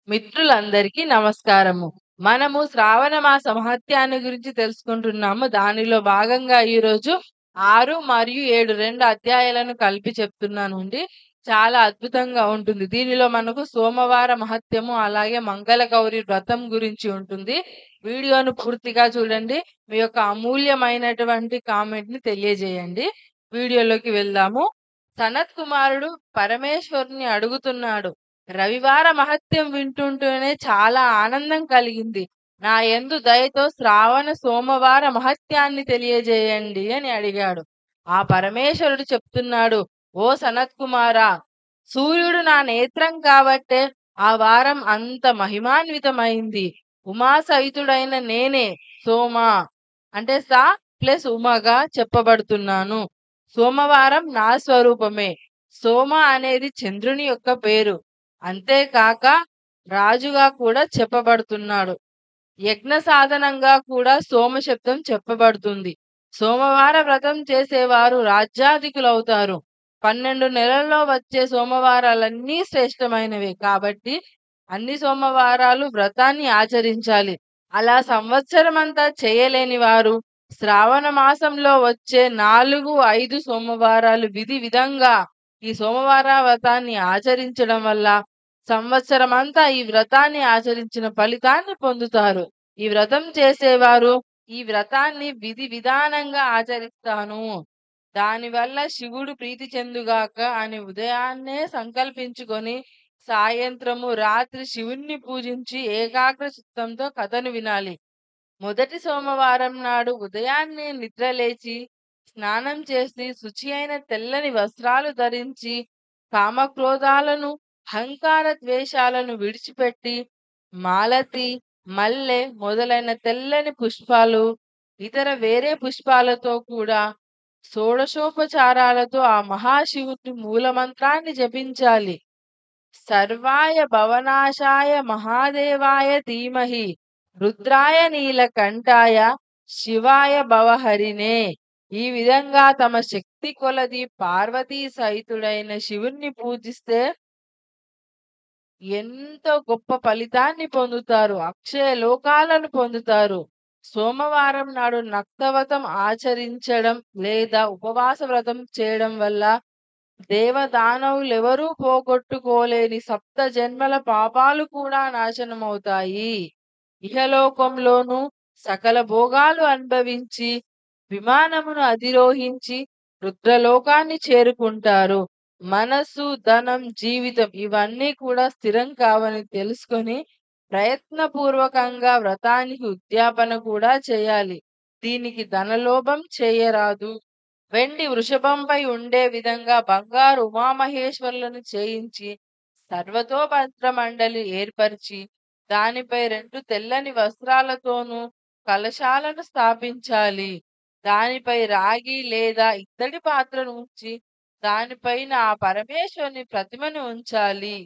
మిత్రులందరికీ నమస్కారము. మనము శ్రావణ మాస మహత్యాన్ని గురించి తెలుసుకుంటున్నాము. దానిలో భాగంగా ఈరోజు 6 మరియు 7 2 అధ్యాయాలను కలిపి చెప్తున్నానండి. చాలా అద్భుతంగా ఉంటుంది. దీనిలో మనకు సోమవార మహత్యము, అలాగే మంగళగౌరి వ్రతం గురించి ఉంటుంది. వీడియోను పూర్తిగా చూడండి. మీ యొక్క అమూల్యమైనటువంటి కామెంట్‌ని తెలియజేయండి. వీడియోలోకి వెళ్దాము. సనత్ కుమారుడు పరమేశ్వరుని అడుగుతున్నాడు. రవివార మహత్యం వింటుంటేనే చాలా ఆనందం కలిగింది. నా యందు దయతో శ్రావణ సోమవార మహత్యాన్ని తెలియజేయండి అని అడిగాడు. ఆ పరమేశ్వరుడు చెప్తున్నాడు, ఓ సనత్ కుమారా, సూర్యుడు నా నేత్రం కాబట్టే ఆ వారం అంత మహిమాన్వితమైంది. ఉమాసహితుడైన నేనే సోమ అంటే సా ప్లస్ ఉమగా చెప్పబడుతున్నాను. సోమవారం నా స్వరూపమే. సోమ అనేది చంద్రుని యొక్క పేరు. అంతేకాక రాజుగా కూడా చెప్పబడుతున్నాడు. యజ్ఞ సాధనంగా కూడా సోమ శబ్దం చెప్పబడుతుంది. సోమవార వ్రతం చేసేవారు రాజ్యాధికులవుతారు. 12 నెలల్లో వచ్చే సోమవారాలన్నీ శ్రేష్టమైనవే కాబట్టి అన్ని సోమవారాలు వ్రతాన్ని ఆచరించాలి. అలా సంవత్సరమంతా చేయలేని వారు శ్రావణ మాసంలో వచ్చే 4, 5 సోమవారాలు విధి విధంగా ఈ సోమవార వ్రతాన్ని ఆచరించడం వల్ల సంవత్సరమంతా ఈ వ్రతాన్ని ఆచరించిన ఫలితాన్ని పొందుతారు. ఈ వ్రతం చేసేవారు ఈ వ్రతాన్ని విధి విధానంగా ఆచరిస్తాను, దానివల్ల శివుడు ప్రీతి చెందుగాక అని ఉదయాన్నే సంకల్పించుకొని సాయంత్రము రాత్రి శివుణ్ణి పూజించి ఏకాగ్ర చిత్తంతో కథను వినాలి. మొదటి సోమవారం నాడు ఉదయాన్నే నిద్రలేచి స్నానం చేసి శుచి అయిన తెల్లని వస్త్రాలు ధరించి కామక్రోధాలను అహంకార ద్వేషాలను విడిచిపెట్టి మాలతి, మల్లె మొదలైన తెల్లని పుష్పాలు ఇతర వేరే పుష్పాలతో కూడా షోడశోపచారాలతో ఆ మహాశివుని మూలమంత్రాన్ని జపించాలి. సర్వాయ భవనాశాయ మహాదేవాయ ధీమహి రుద్రాయ నీలకంఠాయ శివాయ భవహరినే. ఈ విధంగా తమ శక్తి కొలది పార్వతీ సహితుడైన శివుణ్ణి పూజిస్తే ఎంతో గొప్ప ఫలితాన్ని పొందుతారు. అక్షయ లోకాలను పొందుతారు. సోమవారం నాడు నక్తవ్రతం ఆచరించడం లేదా ఉపవాస వ్రతం చేయడం వల్ల దేవదానవులెవరూ పోగొట్టుకోలేని సప్త జన్మల పాపాలు కూడా నాశనమవుతాయి. ఇహలోకంలోనూ సకల భోగాలు అనుభవించి విమానమును అధిరోహించి రుద్రలోకాన్ని చేరుకుంటారు. మనసు, ధనం, జీవితం ఇవన్నీ కూడా స్థిరం కావని తెలుసుకొని ప్రయత్నపూర్వకంగా వ్రతానికి ఉద్యాపన కూడా చేయాలి. దీనికి ధనలోభం చేయరాదు. వెండి వృషభంపై ఉండే విధంగా బంగారు ఉమామహేశ్వరులను చేయించి సర్వతోభద్ర మండలి ఏర్పరిచి దానిపై 2 తెల్లని వస్త్రాలతోనూ కలశాలను స్థాపించాలి. దానిపై రాగి లేదా ఇత్తడి పాత్రను ఉంచి దానిపైన ఆ పరమేశ్వరుని ప్రతిమను ఉంచాలి.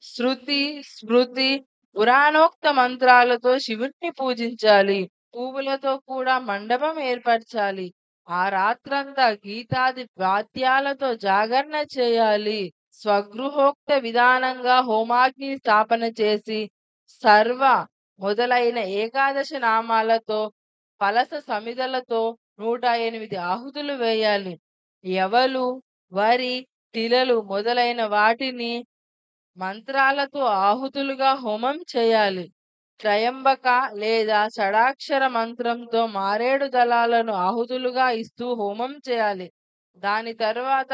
శృతి, స్మృతి, పురాణోక్త మంత్రాలతో శివుణ్ణి పూజించాలి. పువ్వులతో కూడా మండపం ఏర్పరచాలి. ఆ రాత్రంతా గీతాది వాద్యాలతో జాగరణ చేయాలి. స్వగృహోక్త విధానంగా హోమాగ్ని స్థాపన చేసి సర్వ మొదలైన ఏకాదశ నామాలతో పలస సమిదలతో 108 ఆహుతులు వేయాలి. ఎవలు, వరి, తిలలు మొదలైన వాటిని మంత్రాలతో ఆహుతులుగా హోమం చేయాలి. త్రయంబక లేదా షడాక్షర మంత్రంతో మారేడు దళాలను ఆహుతులుగా ఇస్తూ హోమం చేయాలి. దాని తరువాత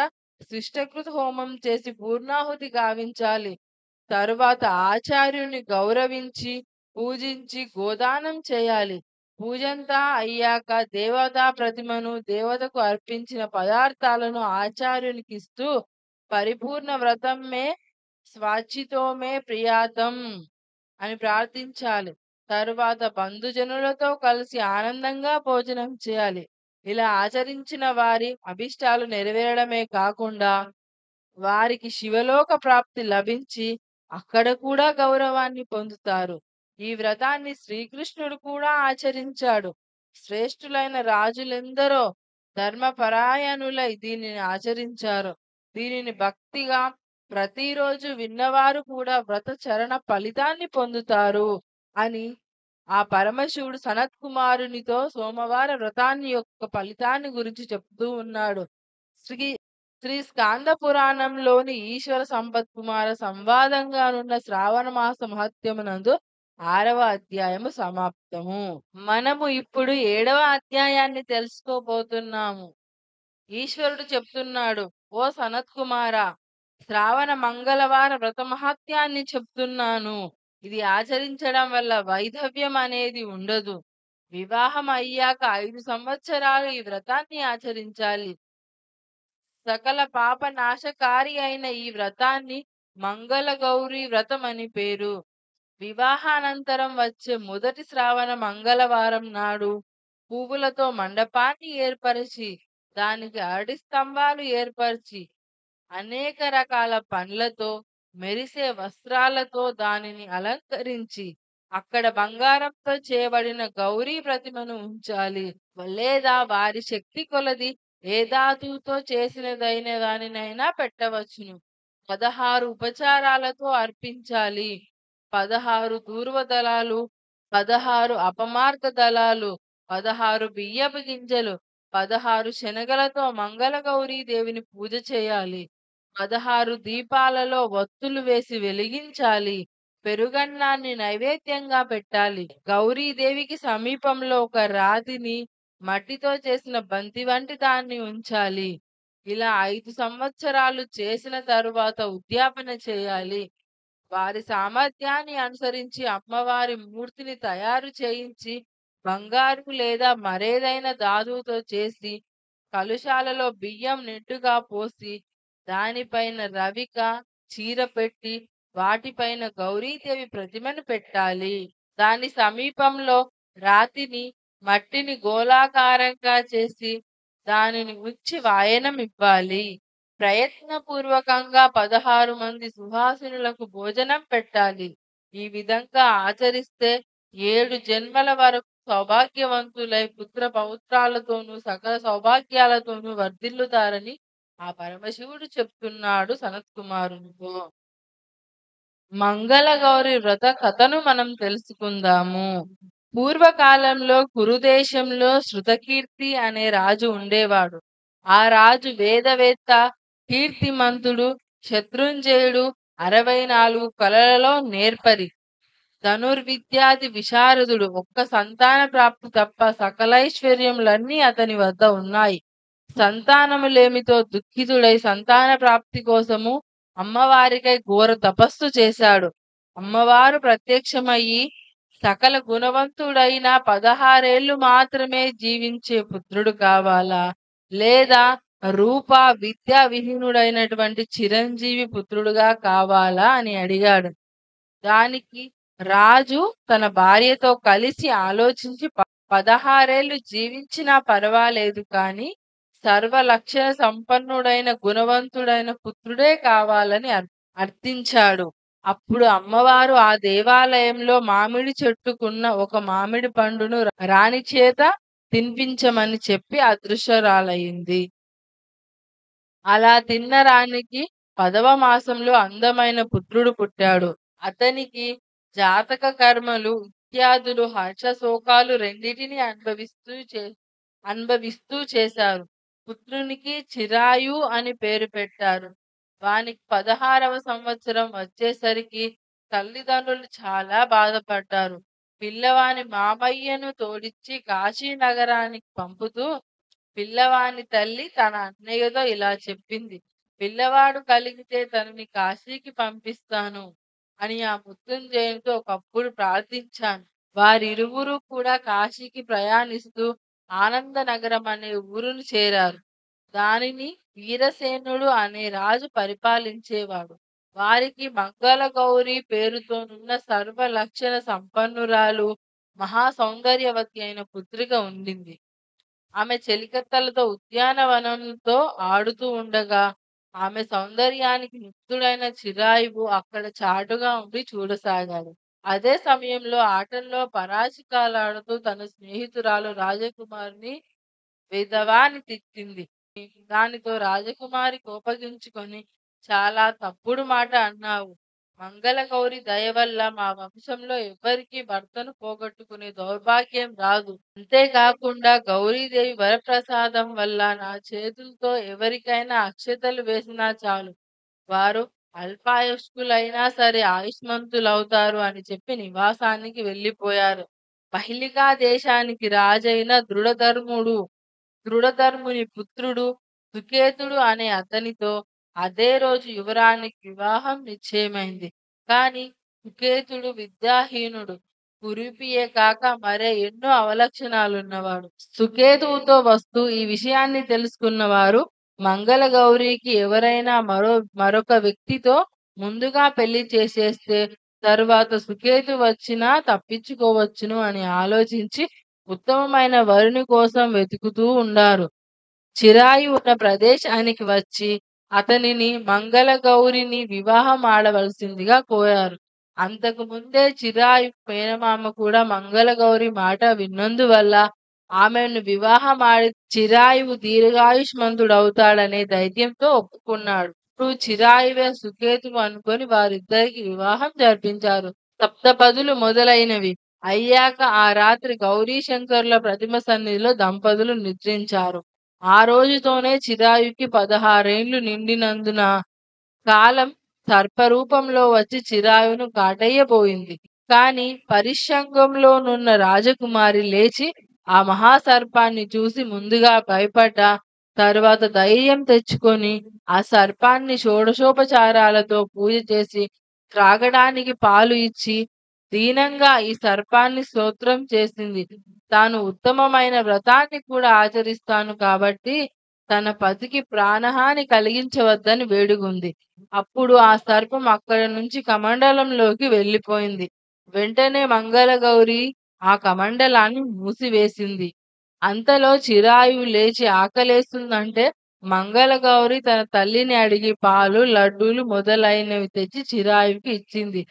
శిష్టకృత హోమం చేసి పూర్ణాహుతి గావించాలి. తరువాత ఆచార్యుని గౌరవించి పూజించి గోదానం చేయాలి. పూజంతా అయ్యాక దేవతా ప్రతిమను దేవతకు అర్పించిన పదార్థాలను ఆచార్యునికి ఇస్తూ పరిపూర్ణ వ్రతం మే స్వాచితో మే ప్రియాతం అని ప్రార్థించాలి. తరువాత బంధుజనులతో కలిసి ఆనందంగా భోజనం చేయాలి. ఇలా ఆచరించిన వారి అభిష్టాలు నెరవేరడమే కాకుండా వారికి శివలోక ప్రాప్తి లభించి అక్కడ కూడా గౌరవాన్ని పొందుతారు. ఈ వ్రతాన్ని శ్రీకృష్ణుడు కూడా ఆచరించాడు. శ్రేష్ఠులైన రాజులెందరో ధర్మపరాయణులై దీనిని ఆచరించారు. దీనిని భక్తిగా ప్రతిరోజు విన్నవారు కూడా వ్రత చరణ ఫలితాన్ని పొందుతారు అని ఆ పరమశివుడు సనత్ కుమారునితో సోమవార వ్రతాన్ని యొక్క ఫలితాన్ని గురించి చెప్తూ ఉన్నాడు. శ్రీ శ్రీ స్కాంద పురాణంలోని ఈశ్వర సంపత్ కుమార సంవాదంగానున్న శ్రావణ మాస మహత్యమునందు 6వ అధ్యాయము సమాప్తము. మనము ఇప్పుడు 7వ అధ్యాయాన్ని తెలుసుకోబోతున్నాము. ఈశ్వరుడు చెప్తున్నాడు, ఓ సనత్ కుమార, శ్రావణ మంగళవార వ్రత మహాత్యాన్ని చెప్తున్నాను. ఇది ఆచరించడం వల్ల వైధవ్యం అనేది ఉండదు. వివాహం అయ్యాక 5 సంవత్సరాలు ఈ వ్రతాన్ని ఆచరించాలి. సకల పాప నాశకారి అయిన ఈ వ్రతాన్ని మంగళ గౌరీ వ్రతం అని పేరు. వివాహానంతరం వచ్చే మొదటి శ్రావణ మంగళవారం నాడు పువ్వులతో మండపాన్ని ఏర్పరిచి దానికి అరటి స్తంభాలు ఏర్పరిచి అనేక రకాల పండ్లతో మెరిసే వస్త్రాలతో దానిని అలంకరించి అక్కడ బంగారంతో చేయబడిన గౌరీ ప్రతిమను ఉంచాలి. లేదా వారి శక్తి కొలది ఏ ధాతువుతో చేసినదైన దానినైనా పెట్టవచ్చును. 16 ఉపచారాలతో అర్పించాలి. 16 దూర్వ దళాలు, 16 అపమార్గ దళాలు, 16 బియ్యపు గింజలు, 16 శనగలతో మంగళగౌరీ దేవిని పూజ చేయాలి. 16 దీపాలలో వత్తులు వేసి వెలిగించాలి. పెరుగన్నాన్ని నైవేద్యంగా పెట్టాలి. గౌరీదేవికి సమీపంలో ఒక రాతిని మట్టితో చేసిన బంతి వంటి దాన్ని ఉంచాలి. ఇలా 5 సంవత్సరాలు చేసిన తరువాత ఉద్యాపన చేయాలి. వారి సామర్థ్యాన్ని అనుసరించి అమ్మవారి మూర్తిని తయారు చేయించి బంగారు లేదా మరేదైనా ధాతువుతో చేసి కలుషాలలో బియ్యం నిండుగా పోసి దానిపైన రవిక చీర పెట్టి వాటిపైన గౌరీదేవి ప్రతిమను పెట్టాలి. దాని సమీపంలో రాతిని మట్టిని గోళాకారంగా చేసి దానిని ఉంచి వాయనం ఇవ్వాలి. ప్రయత్నపూర్వకంగా 16 మంది సుహాసినులకు భోజనం పెట్టాలి. ఈ విధంగా ఆచరిస్తే 7 జన్మల వరకు సౌభాగ్యవంతులై పుత్ర పౌత్రాలతోనూ సకల సౌభాగ్యాలతోనూ వర్ధిల్లుతారని ఆ పరమశివుడు చెప్తున్నాడు సనత్ కుమారునితో. మంగళగౌరి వ్రత కథను మనం తెలుసుకుందాము. పూర్వకాలంలో కురుదేశంలో శృతకీర్తి అనే రాజు ఉండేవాడు. ఆ రాజు వేదవేత్త, కీర్తిమంతుడు, శత్రుంజయుడు, 64 కళలలో నేర్పరి, ధనుర్విద్యాది విశారదుడు. ఒక్క సంతాన ప్రాప్తి తప్ప సకలైశ్వర్యములన్నీ అతని వద్ద ఉన్నాయి. సంతానములేమితో దుఃఖితుడై సంతాన ప్రాప్తి కోసము అమ్మవారికై ఘోర తపస్సు చేశాడు. అమ్మవారు ప్రత్యక్షమయ్యి సకల గుణవంతుడైన 16 ఏళ్లు మాత్రమే జీవించే పుత్రుడు కావాలా, లేదా రూప విద్యా విహీనుడైనటువంటి చిరంజీవి పుత్రుడుగా కావాలా అని అడిగాడు. దానికి రాజు తన భార్యతో కలిసి ఆలోచించి 16 ఏళ్లు జీవించినా పర్వాలేదు కానీ సర్వలక్షణ సంపన్నుడైన గుణవంతుడైన పుత్రుడే కావాలని అర్థించాడు. అప్పుడు అమ్మవారు ఆ దేవాలయంలో మామిడి చెట్టుకున్న ఒక మామిడి పండును రాణి చేత తినిపించమని చెప్పి అదృశ్యరాలయ్యింది. అలా తిన్న రాణికి 10వ మాసంలో అందమైన పుత్రుడు పుట్టాడు. అతనికి జాతక కర్మలు ఇత్యాదులు హర్ష శోకాలు రెండిటిని అనుభవిస్తూ చేశారు. పుత్రునికి చిరాయు అని పేరు పెట్టారు. వానికి 16వ సంవత్సరం వచ్చేసరికి తల్లిదండ్రులు చాలా బాధపడ్డారు. పిల్లవాని మామయ్యను తోడిచ్చి కాశీ నగరానికి పంపుతూ పిల్లవాని తల్లి తన అన్నయ్యతో ఇలా చెప్పింది. పిల్లవాడు కలిగితే తనని కాశీకి పంపిస్తాను అని ఆ మృత్యుంజయునితో ఒకప్పుడు ప్రార్థించాను. వారిరువురు కూడా కాశీకి ప్రయాణిస్తూ ఆనందనగరం అనే ఊరును చేరారు. దానిని వీరసేనుడు అనే రాజు పరిపాలించేవాడు. వారికి మంగళగౌరి పేరుతోనున్న సర్వలక్షణ సంపన్నురాలు మహా సౌందర్యవతి అయిన పుత్రిక ఉండింది. ఆమె చెలికత్తెలతో ఉద్యానవనంతో ఆడుతూ ఉండగా ఆమె సౌందర్యానికి ముగ్ధుడైన చిరాయువు అక్కడ చాటుగా ఉండి చూడసాగాడు. అదే సమయంలో ఆటల్లో పరాచికాలాడుతూ తన స్నేహితురాలు రాజకుమారిని విధవాని తిట్టింది. దానితో రాజకుమారి కోపగించుకొని చాలా తప్పుడు మాట అన్నావు. మంగళగౌరి దయ వల్ల మా వంశంలో ఎవ్వరికీ భర్తను పోగొట్టుకునే దౌర్భాగ్యం రాదు. అంతేకాకుండా గౌరీదేవి వరప్రసాదం వల్ల నా చేతులతో ఎవరికైనా అక్షతలు వేసినా చాలు. వారు అల్పాయుష్కులైనా సరే ఆయుష్మంతులవుతారు అని చెప్పి నివాసానికి వెళ్ళిపోయారు. మహిళికా దేశానికి రాజైన దృఢధర్ముని పుత్రుడు సుకేతుడు అనే అతనితో అదే రోజు యువరానికి వివాహం నిశ్చయమైంది. కానీ సుకేతుడు విద్యాహీనుడు, కురూపియే కాక మరే ఎన్నో అవలక్షణాలున్నవాడు. సుకేతువుతో వస్తూ ఈ విషయాన్ని తెలుసుకున్న వారు మంగళగౌరికి ఎవరైనా మరొక వ్యక్తితో ముందుగా పెళ్లి చేసేస్తే తరువాత సుకేతు వచ్చినా తప్పించుకోవచ్చును అని ఆలోచించి ఉత్తమమైన వరుని కోసం వెతుకుతూ ఉండారు. చిరాయి ఉన్న ప్రదేశానికి వచ్చి అతనిని మంగళగౌరిని వివాహం ఆడవలసిందిగా కోరారు. అంతకు ముందే చిరాయు మేనమామ కూడా మంగళగౌరి మాట విన్నందువల్ల ఆమెను వివాహం ఆడి చిరాయువు దీర్ఘాయుష్మంతుడవుతాడనే ధైర్యంతో ఒప్పుకున్నాడు. ఇప్పుడు చిరాయువే సుకేతువు అనుకొని వారిద్దరికి వివాహం జరిపించారు. సప్తపదులు మొదలైనవి అయ్యాక ఆ రాత్రి గౌరీశంకరుల ప్రతిమ సన్నిధిలో దంపతులు నిద్రించారు. ఆ రోజుతోనే చిరాయుకి 16 ఏండ్లు నిండినందున కాలం సర్పరూపంలో వచ్చి చిరాయువును కాటేయబోయింది. కాని పరిషంగంలోనున్న రాజకుమారి లేచి ఆ మహాసర్పాన్ని చూసి ముందుగా భయపడ్డా, తరువాత ధైర్యం తెచ్చుకొని ఆ సర్పాన్ని షోడశోపచారాలతో పూజ చేసి త్రాగడానికి పాలు ఇచ్చి దీనంగా ఈ సర్పాన్ని స్తోత్రం చేసింది. తాను ఉత్తమమైన వ్రతాన్ని కూడా ఆచరిస్తాను కాబట్టి తన పతికి ప్రాణహాని కలిగించవద్దని వేడుకుంది. అప్పుడు ఆ సర్పం అక్కడి నుంచి కమండలంలోకి వెళ్ళిపోయింది. వెంటనే మంగళగౌరి ఆ కమండలాన్ని మూసివేసింది. అంతలో చిరాయువు లేచి ఆకలేస్తుందంటే మంగళగౌరి తన తల్లిని అడిగి పాలు, లడ్డూలు మొదలైనవి తెచ్చి చిరాయువుకి ఇచ్చింది.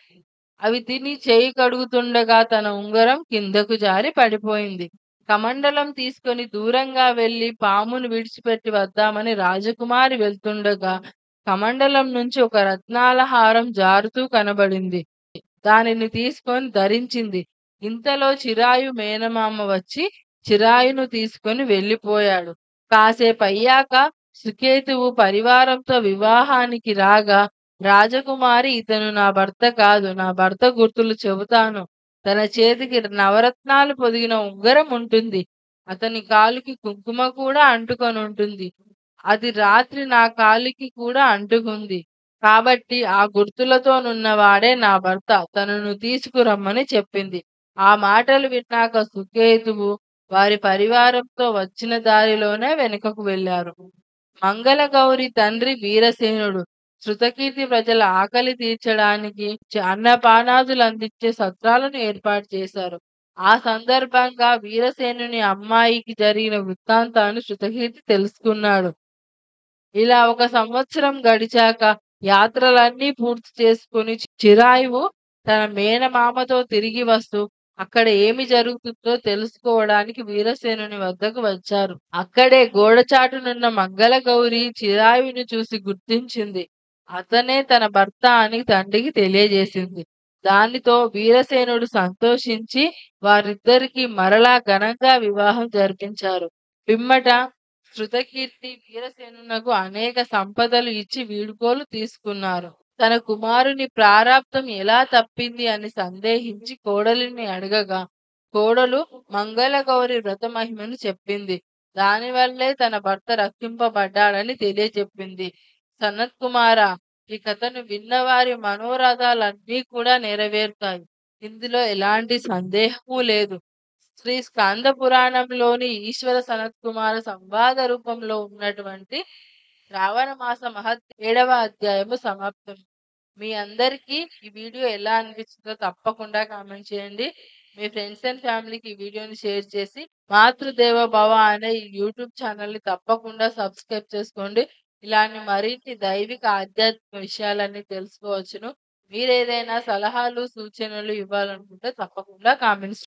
అవి తిని చేయి కడుగుతుండగా తన ఉంగరం కిందకు జారి పడిపోయింది. కమండలం తీసుకొని దూరంగా వెళ్లి పామును విడిచిపెట్టి వద్దామని రాజకుమారి వెళ్తుండగా కమండలం నుంచి ఒక రత్నాల హారం జారుతూ కనబడింది. దానిని తీసుకొని ధరించింది. ఇంతలో చిరాయు మేనమామ వచ్చి చిరాయును తీసుకొని వెళ్ళిపోయాడు. కాసేపయ్యాక సుకేతువు పరివారంతో వివాహానికి రాగా రాజకుమారి ఇతను నా భర్త కాదు, నా భర్త గుర్తులు చెబుతాను. తన చేతికి నవరత్నాలు పొదిగిన ఉంగరం ఉంటుంది. అతని కాలుకి కుంకుమ కూడా అంటుకొని ఉంటుంది. అది రాత్రి నా కాలికి కూడా అంటుకుంది. కాబట్టి ఆ గుర్తులతోనున్నవాడే నా భర్త. తనను తీసుకురమ్మని చెప్పింది. ఆ మాటలు విన్నాక సుకేతువు వారి పరివారంతో వచ్చిన దారిలోనే వెనుకకు వెళ్ళారు. మంగళగౌరి తండ్రి వీరసేనుడు శృతకీర్తి ప్రజల ఆకలి తీర్చడానికి అన్నపానాదులు అందించే సత్రాలను ఏర్పాటు చేశారు. ఆ సందర్భంగా వీరసేనుని అమ్మాయికి జరిగిన వృత్తాంతాన్ని శృతకీర్తి తెలుసుకున్నాడు. ఇలా 1 సంవత్సరం గడిచాక యాత్రలన్నీ పూర్తి చేసుకుని చిరాయువు తన మేనమామతో తిరిగి వస్తూ అక్కడ ఏమి జరుగుతుందో తెలుసుకోవడానికి వీరసేనుని వద్దకు వచ్చారు. అక్కడే గోడచాటునున్న మంగళగౌరి చిరాయువుని చూసి గుర్తించింది. అతనే తన భర్త అని తండ్రికి తెలియజేసింది. దానితో వీరసేనుడు సంతోషించి వారిద్దరికీ మరలా ఘనంగా వివాహం జరిపించారు. పిమ్మట శృతకీర్తి వీరసేనునకు అనేక సంపదలు ఇచ్చి వీడుకోలు తీసుకున్నారు. తన కుమారుని ప్రారాబ్ధం ఎలా తప్పింది అని సందేహించి కోడలిని అడగగా కోడలు మంగళగౌరి వ్రత మహిమను చెప్పింది. దానివల్లే తన భర్త రక్షింపబడ్డాడని తెలియచెప్పింది. సనత్కుమార, ఈ కథను విన్నవారి మనోరథాలన్నీ కూడా నెరవేరుతాయి. ఇందులో ఎలాంటి సందేహము లేదు. శ్రీ స్కాంద పురాణంలోని ఈశ్వర సనత్కుమార సంవాద రూపంలో ఉన్నటువంటి శ్రావణ మాస మహత్ 7వ అధ్యాయము సమాప్తం. మీ అందరికీ ఈ వీడియో ఎలా అనిపించిందో తప్పకుండా కామెంట్ చేయండి. మీ ఫ్రెండ్స్ అండ్ ఫ్యామిలీకి ఈ వీడియోని షేర్ చేసి మాతృదేవ భవ అనే ఈ యూట్యూబ్ ఛానల్ని తప్పకుండా సబ్స్క్రైబ్ చేసుకోండి. ఇలాంటి మరిన్ని దైవిక ఆధ్యాత్మిక విషయాలన్నీ తెలుసుకోవచ్చును. మీరు ఏదైనా సలహాలు సూచనలు ఇవ్వాలనుకుంటే తప్పకుండా కామెంట్స్